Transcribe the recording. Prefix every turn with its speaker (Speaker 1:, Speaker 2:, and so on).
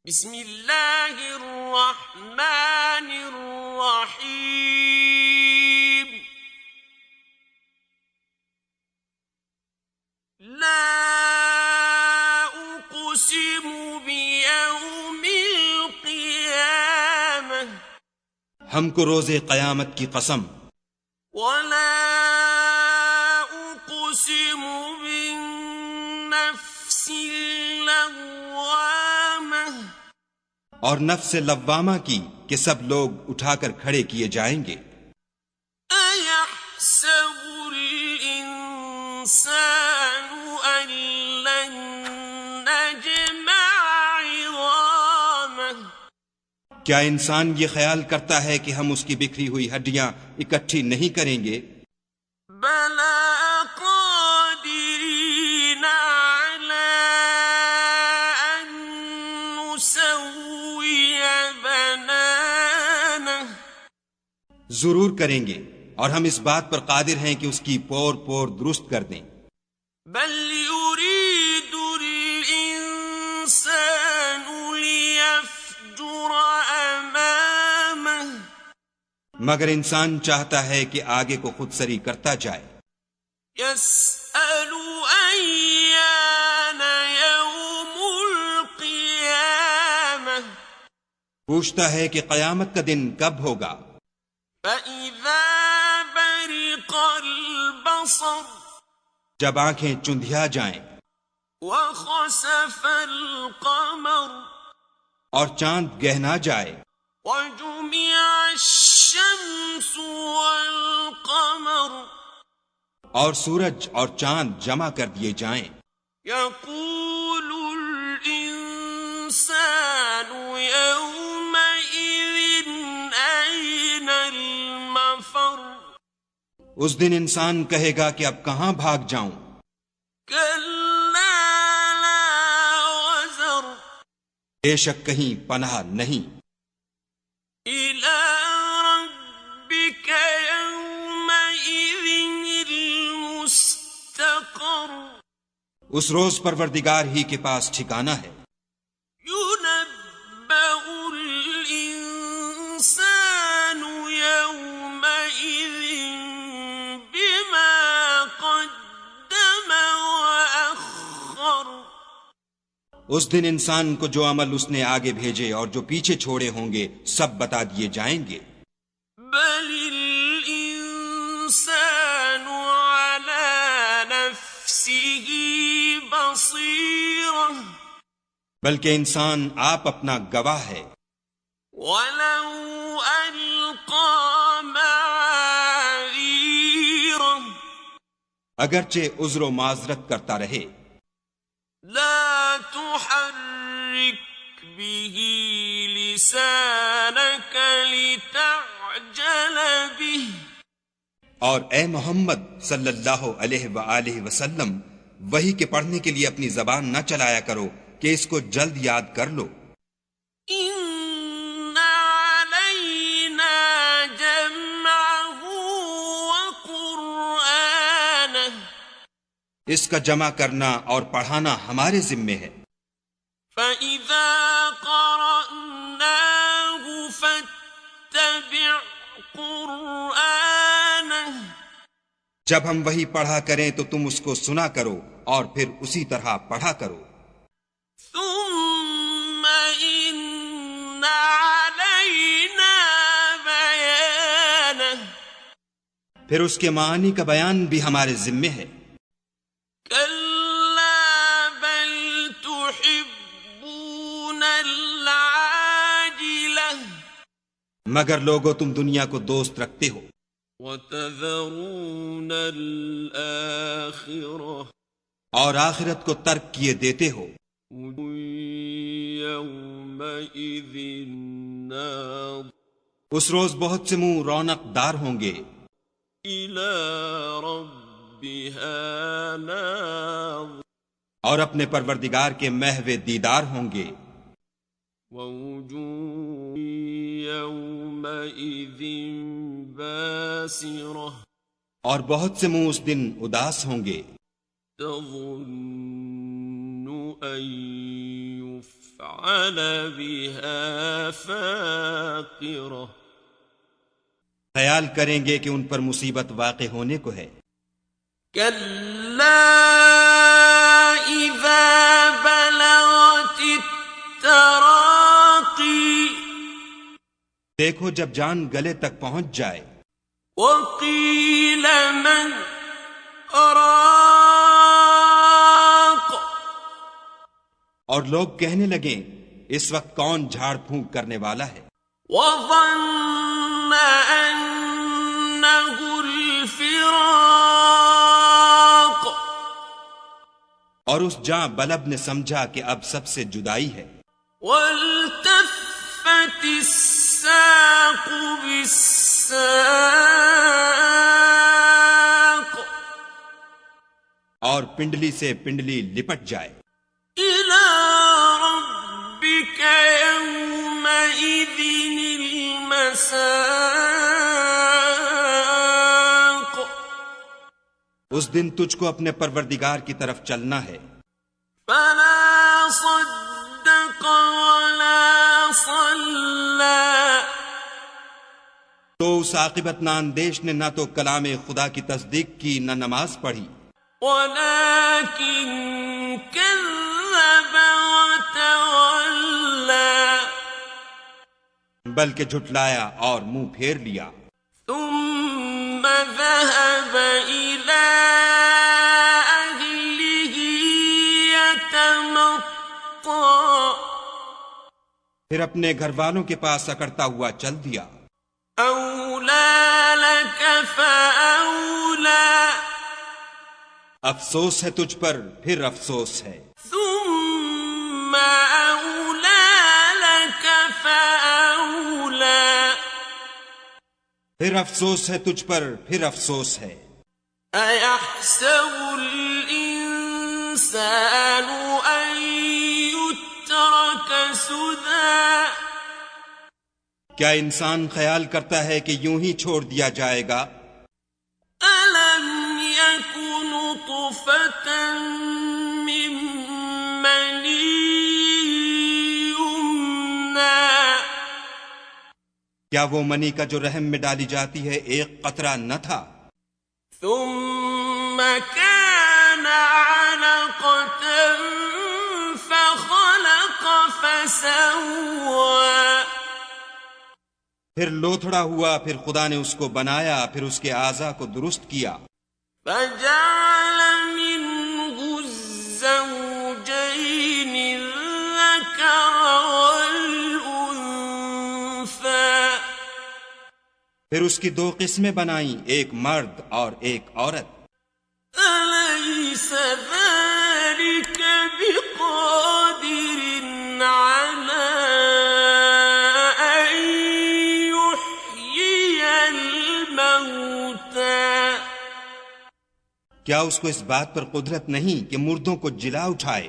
Speaker 1: بسم اللہ الرحمن الرحیم لا اقسم بیوم القیامہ
Speaker 2: ہم کو روز قیامت کی قسم،
Speaker 1: ولا اقسم بالنفس اللوامہ
Speaker 2: اور نفس لوامہ کی کہ سب لوگ اٹھا کر کھڑے کیے جائیں گے۔
Speaker 1: أَيَحْسَبُ الْإِنسَانُ أَن لَّن نَّجْمَعَ عِظَامَهُ
Speaker 2: کیا انسان یہ خیال کرتا ہے کہ ہم اس کی بکھری ہوئی ہڈیاں اکٹھی نہیں کریں گے؟
Speaker 1: بَلَىٰ قَادِرِينَ عَلَىٰ أَن نُّسَوِّيَ بَنَانَهُ
Speaker 2: ضرور کریں گے، اور ہم اس بات پر قادر ہیں کہ اس کی پور پور درست کر دیں۔
Speaker 1: بل يريد الإنسان ليفجر أمامه
Speaker 2: مگر انسان چاہتا ہے کہ آگے کو خود سری کرتا جائے۔
Speaker 1: يسأل أيان يوم القيامة
Speaker 2: پوچھتا ہے کہ قیامت کا دن کب ہوگا؟
Speaker 1: فإذا برق البصر
Speaker 2: جب آنکھیں چندھیا جائیں
Speaker 1: وخسف القمر
Speaker 2: اور چاند گہنا جائے
Speaker 1: وجمع الشمس والقمر
Speaker 2: اور سورج اور چاند جمع کر دیے جائیں۔
Speaker 1: يقول الإنسان يومئذ أين المفر
Speaker 2: اس دن انسان کہے گا کہ اب کہاں بھاگ جاؤں؟
Speaker 1: كلا لا وزر
Speaker 2: بے شک کہیں پناہ نہیں۔
Speaker 1: إلى ربك يومئذ المستقر
Speaker 2: اس روز پروردگار ہی کے پاس ٹھکانہ ہے۔
Speaker 1: ينبأ الإنسان يومئذ بما قدم وأخر
Speaker 2: اس دن انسان کو جو عمل اس نے آگے بھیجے اور جو پیچھے چھوڑے ہوں گے سب بتا دیے جائیں گے۔
Speaker 1: بل الإنسان على نفسه بصيرة
Speaker 2: بلکہ انسان آپ اپنا گواہ ہے۔
Speaker 1: ولو ألقى معاذيره
Speaker 2: اگرچہ عذر و معذرت کرتا رہے۔
Speaker 1: لا تحرك به لسانك لتعجل به
Speaker 2: اور اے محمد صلی اللہ علیہ وآلہ وسلم وحی کے پڑھنے کے لیے اپنی زبان نہ چلایا کرو کہ اس کو جلد یاد کر لو۔
Speaker 1: إن علينا جمعه وقرآنه
Speaker 2: اس کا جمع کرنا اور پڑھانا ہمارے ذمے ہے۔
Speaker 1: فإذا قرأناه فاتبع قرآنه
Speaker 2: جب ہم وہی پڑھا کریں تو تم اس کو سنا کرو اور پھر اسی طرح پڑھا کرو۔
Speaker 1: ثم إن علينا بيانه
Speaker 2: پھر اس کے معانی کا بیان بھی ہمارے ذمے ہے۔
Speaker 1: كلا بل تحبون العاجلة
Speaker 2: مگر لوگو تم دنیا کو دوست رکھتے ہو
Speaker 1: وتذرون الآخرة
Speaker 2: اور آخرت کو ترک کیے دیتے ہو۔
Speaker 1: وجوه يومئذ ناظرة
Speaker 2: اس روز بہت سے منہ رونق دار ہوں گے،
Speaker 1: إلى ربها ناظرة
Speaker 2: اور اپنے پروردگار کے محو دیدار ہوں گے۔
Speaker 1: ووجوه يومئذ باسرة
Speaker 2: اور بہت سے منہ اس دن اداس ہوں گے۔
Speaker 1: تظن أن فعل بها فاقرة
Speaker 2: خیال کریں گے کہ ان پر مصیبت واقع ہونے کو ہے.
Speaker 1: كلا إذا بلغت التراقي
Speaker 2: دیکھو جب جان گلے تک پہنچ جائے.
Speaker 1: وقيل من راق
Speaker 2: اور لوگ کہنے لگیں اس وقت کون جھاڑ پھونک کرنے والا ہے.
Speaker 1: وظن أنه الفراق
Speaker 2: اور اس جاں بلب نے سمجھا کہ اب سب سے جدائی ہے.
Speaker 1: والتفت الساق بالساق
Speaker 2: اور پنڈلی سے پنڈلی لپٹ جائے.
Speaker 1: إلى ربك يومئذ المساق
Speaker 2: اس دن تجھ کو اپنے پروردگار کی طرف چلنا ہے.
Speaker 1: فلا صدق ولا صلى
Speaker 2: تو اس عاقبت ناندیش نے نہ تو کلام خدا کی تصدیق کی نہ نماز پڑھی،
Speaker 1: ولكن كذب وتولى
Speaker 2: بلکہ جھٹلایا اور منہ پھیر لیا.
Speaker 1: ثم ذهب إلى أهله يتمطى
Speaker 2: پھر اپنے گھر والوں کے پاس اکڑتا ہوا چل دیا.
Speaker 1: أولى لك فأولى
Speaker 2: افسوس ہے تجھ پر پھر افسوس ہے.
Speaker 1: ثم أولى لك فأولى
Speaker 2: پھر افسوس ہے تجھ پر پھر افسوس ہے.
Speaker 1: أيحسب الإنسان أن يترك سدى
Speaker 2: کیا انسان خیال کرتا ہے کہ یوں ہی چھوڑ دیا جائے گا؟
Speaker 1: ألم يك نطفة من مني يمنى
Speaker 2: کیا وہ منی کا جو رحم میں ڈالی جاتی ہے ایک قطرہ نہ تھا؟
Speaker 1: ثم كان علقة فخلق فسوى
Speaker 2: پھر لوتھڑا ہوا، پھر خدا نے اس کو بنایا، پھر اس کے اعضاء کو درست کیا.
Speaker 1: فجعل منه الزوجين الذكر والأنثى
Speaker 2: پھر اس کی دو قسمیں بنائیں، ایک مرد اور ایک عورت.
Speaker 1: أليس ذلك بقادر على أن يحيي الموتى
Speaker 2: کیا اس کو اس بات پر قدرت نہیں کہ مردوں کو جلا اٹھائے؟